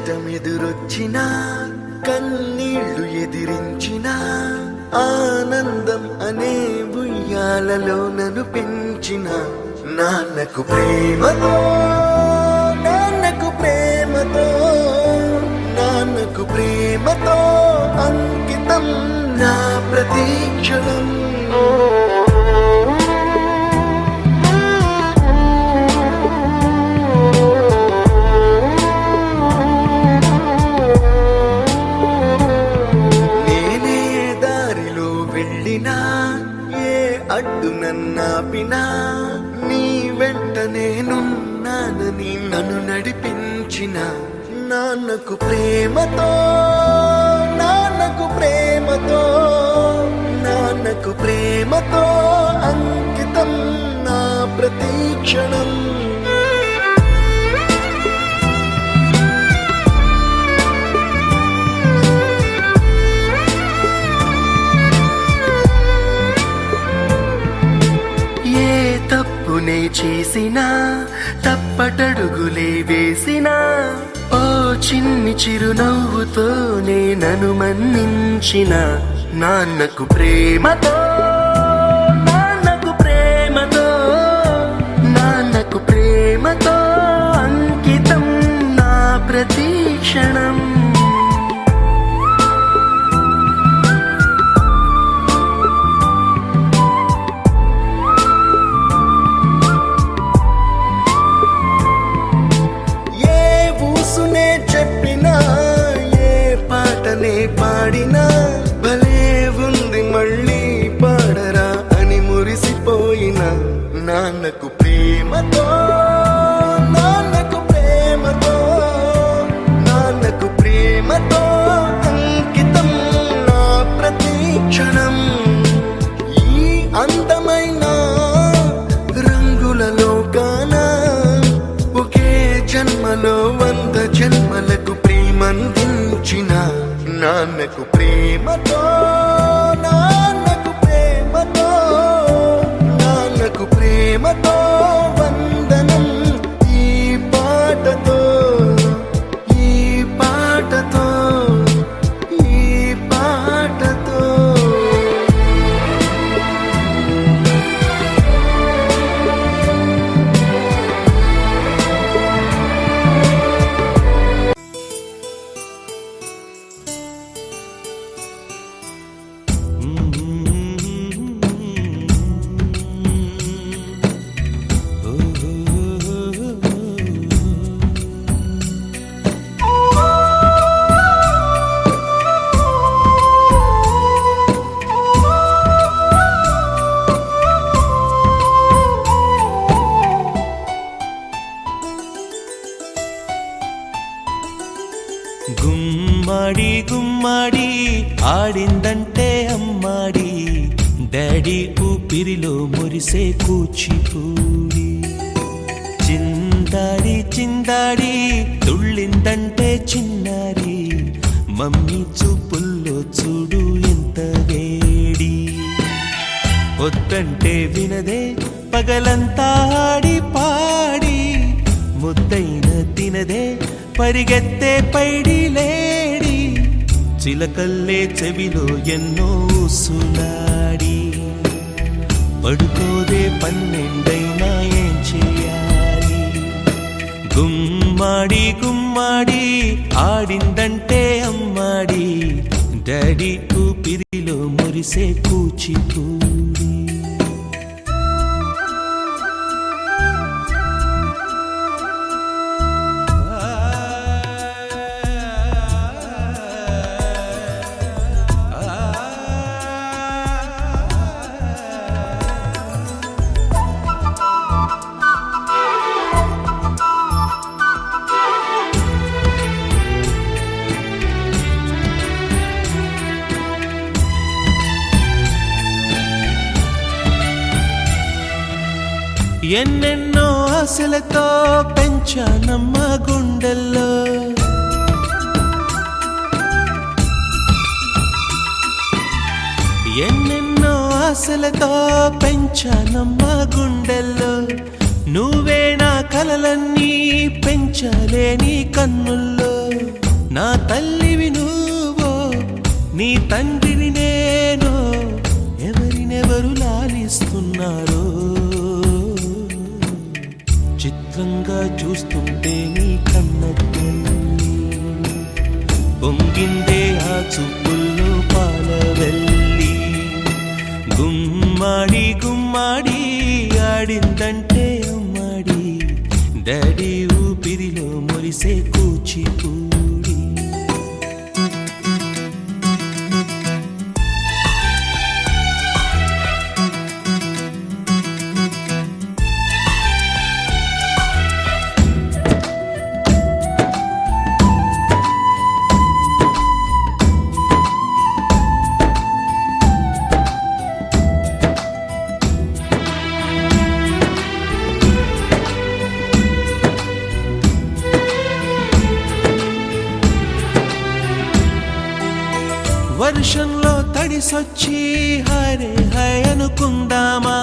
కష్టమెదురొచ్చినా కన్నీళ్లు ఎదిరించినా ఆనందం అనే ఉయ్యాలలో నన్ను పెంచిన నాన్నకు ప్రేమతో నాన్నకు ప్రేమతో నాన్నకు ప్రేమతో అంకితం నా ప్రతీక్షణం. అడ్డు నన్నాపినా నీ వెంట నేనున్నానని నన్ను నడిపించిన నాన్నకు ప్రేమతో నాన్నకు ప్రేమతో నాన్నకు ప్రేమతో అంకితం నా ప్రతీక్షణం. తప్పునే చేసినా తప్పటడుగులే వేసినా ఓ చిన్ని చిరునవ్వుతోనే నన్ను మన్నించిన నాన్నకు ప్రేమతో నాన్నకు ప్రేమతో నాన్నకు ప్రేమతో అంకితం నా ప్రతీక్షణం. పాడినా భలే ఉంది మళ్ళీ పాడరా అని మురిసిపోయిన నాన్నకు ప్రేమతో నాన్నకు ప్రేమతో నాన్నకు ప్రేమతో అంకితం నా ప్రతీక్షణం. ఈ అందమైన రంగుల లోకాన ఒకే జన్మలో 100 జన్మలకు ప్రేమందించిన నాన్నకు ప్రేమతో నాన్నకు ప్రేమతో నాన్నకు ప్రేమతో వందనం. ఈ పాటతో ఈ పాటతో ఈ పాటతో గుమ్మడి గుమ్మడి ఆడిందంటే అమ్మాడి డాడీ ఊపిరిలో మురిసే కూచిపూడి. చిందాడి చిందాడి తుళ్ళిందంటే చిన్నారి మమ్మీ చూపుల్లో చూడు ఎంత వేడి. వద్దంటే వినదే పగలంతా ఆడి పాడి ముద్దైన తినదే పరిగెత్తే పైడి లేడి. చిలకల్లే చెవిలో ఎన్నో ఊసులాడి పడుకోదే 12 ఏం చేయాలి. గుమ్మాడి గుమ్మాడి ఆడిందంటే అమ్మాడి డాడీ ఊపిరిలో మురిసే కూచిపూడి. ఎన్నెన్నో ఆశలతో పెంచానమ్మ గుండెల్లో ఎన్నెన్నో ఆశలతో పెంచానమ్మ గుండెల్లో నువ్వే నా కలలన్నీ పెంచలేని కన్నుల్లో నా తల్లివి నువ్వో నీ తండ్రిని నేను ఎవరినెవరు లాలిస్తున్నారో చిత్రంగా చూస్తుంటే నీ కన్న తల్లి పొంగిందే ఆ చూపుల్లో పాలవెల్లి గుమ్మాడి గుమ్మాడి ఆడిందంటే ఉమ్మాడి డాడీ ఊపిరిలో మురిసే కూచిపూడి వర్షంలో తడిసొచ్చి హరే హై అనుకుందామా